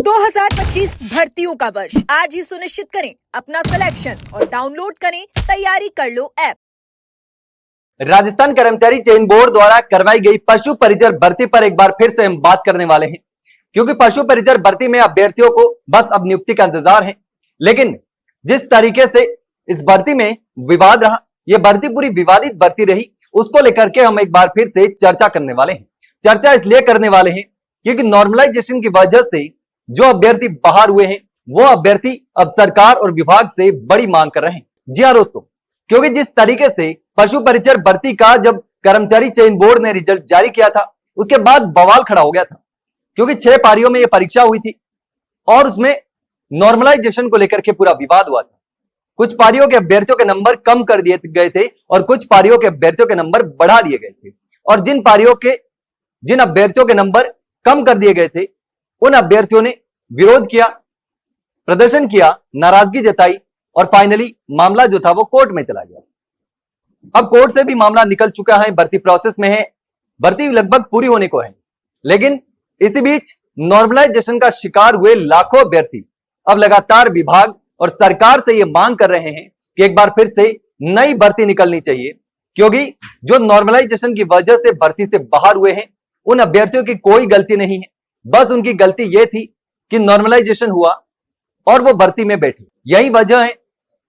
2025 भर्तियों का वर्ष आज ही सुनिश्चित करें अपना सिलेक्शन और डाउनलोड करें तैयारी कर लो ऐप। राजस्थान कर्मचारी चयन बोर्ड द्वारा करवाई गई पशु परिचर भर्ती पर एक बार फिर से हम बात करने वाले हैं, क्योंकि पशु परिचर भर्ती में अभ्यर्थियों को बस अब नियुक्ति का इंतजार है। लेकिन जिस तरीके से इस भर्ती में विवाद रहा, यह भर्ती पूरी विवादित भर्ती रही, उसको लेकर के हम एक बार फिर से चर्चा करने वाले हैं। चर्चा इसलिए करने वाले हैं क्योंकि नॉर्मलाइजेशन की वजह से जो अभ्यर्थी बाहर हुए हैं वो अभ्यर्थी अब सरकार और विभाग से बड़ी मांग कर रहे हैं। जी हां दोस्तों, क्योंकि जिस तरीके से पशु परिचर भर्ती का जब कर्मचारी चयन बोर्ड ने रिजल्ट जारी किया था, उसके बाद बवाल खड़ा हो गया था, क्योंकि 6 पारियों में यह परीक्षा हुई थी और उसमें नॉर्मलाइजेशन को लेकर के पूरा विवाद हुआ था। कुछ पारियों के अभ्यर्थियों के नंबर कम कर दिए गए थे और कुछ पारियों के अभ्यर्थियों के नंबर बढ़ा दिए गए थे, और जिन अभ्यर्थियों के नंबर कम कर दिए गए थे उन अभ्यर्थियों ने विरोध किया, प्रदर्शन किया, नाराजगी जताई और फाइनली मामला जो था वो कोर्ट में चला गया। अब कोर्ट से भी मामला निकल चुका है, भर्ती प्रोसेस में है, भर्ती लगभग पूरी होने को है। लेकिन इसी बीच नॉर्मलाइजेशन का शिकार हुए लाखों अभ्यर्थी अब लगातार विभाग और सरकार से यह मांग कर रहे हैं कि एक बार फिर से नई भर्ती निकलनी चाहिए, क्योंकि जो नॉर्मलाइजेशन की वजह से भर्ती से बाहर हुए हैं उन अभ्यर्थियों की कोई गलती नहीं है, बस उनकी गलती यह थी कि नॉर्मलाइजेशन हुआ और वो भर्ती में बैठे। यही वजह है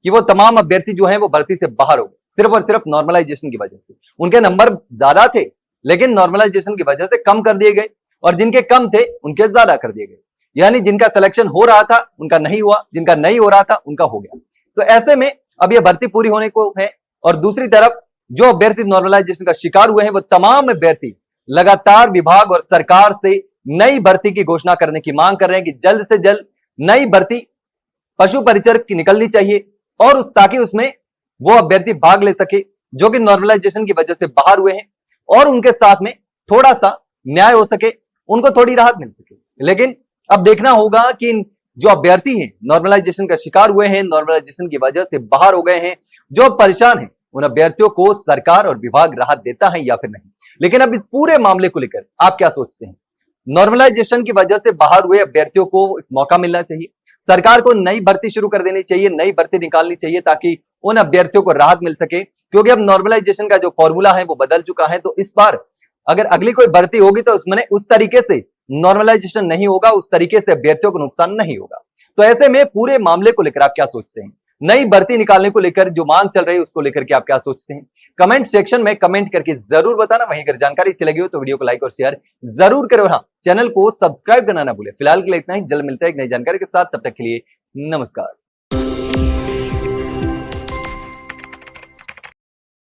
कि वो तमाम अभ्यर्थी जो हैं वो भर्ती से बाहर हो गए, सिर्फ और सिर्फ नॉर्मलाइजेशन की वजह से। उनके नंबर ज्यादा थे लेकिन नॉर्मलाइजेशन की वजह से कम कर दिए गए, और जिनके कम थे उनके ज्यादा कर दिए गए। यानी जिनका सिलेक्शन हो रहा था उनका नहीं हुआ, जिनका नहीं हो रहा था उनका हो गया। तो ऐसे में अब यह भर्ती पूरी होने को है, और दूसरी तरफ जो अभ्यर्थी नॉर्मलाइजेशन का शिकार हुए हैं वो तमाम अभ्यर्थी लगातार विभाग और सरकार से नई भर्ती की घोषणा करने की मांग कर रहे हैं कि जल्द से जल्द नई भर्ती पशु परिचर की निकलनी चाहिए, और ताकि उसमें वो अभ्यर्थी भाग ले सके जो कि नॉर्मलाइजेशन की वजह से बाहर हुए हैं, और उनके साथ में थोड़ा सा न्याय हो सके, उनको थोड़ी राहत मिल सके। लेकिन अब देखना होगा कि जो अभ्यर्थी हैं नॉर्मलाइजेशन का शिकार हुए हैं, नॉर्मलाइजेशन की वजह से बाहर हो गए हैं, जो परेशान हैं, उन अभ्यर्थियों को सरकार और विभाग राहत देता है या फिर नहीं। लेकिन अब इस पूरे मामले को लेकर आप क्या सोचते हैं? नॉर्मलाइजेशन की वजह से बाहर हुए अभ्यर्थियों को एक मौका मिलना चाहिए, सरकार को नई भर्ती शुरू कर देनी चाहिए, नई भर्ती निकालनी चाहिए ताकि उन अभ्यर्थियों को राहत मिल सके, क्योंकि अब नॉर्मलाइजेशन का जो फॉर्मूला है वो बदल चुका है। तो इस बार अगर अगली कोई भर्ती होगी तो उसमें उस तरीके से नॉर्मलाइजेशन नहीं होगा, उस तरीके से अभ्यर्थियों को नुकसान नहीं होगा। तो ऐसे में पूरे मामले को लेकर आप क्या सोचते हैं? नई भर्ती निकालने को लेकर जो मांग चल रही है उसको लेकर के आप क्या सोचते हैं? कमेंट सेक्शन में कमेंट करके जरूर बताना। वहीं अगर जानकारी अच्छी लगी हो तो वीडियो को लाइक और शेयर जरूर करो। हाँ, चैनल को सब्सक्राइब करना ना भूले। फिलहाल के लिए इतना ही, जल्द मिलता है एक नई जानकारी के साथ, तब तक के लिए नमस्कार।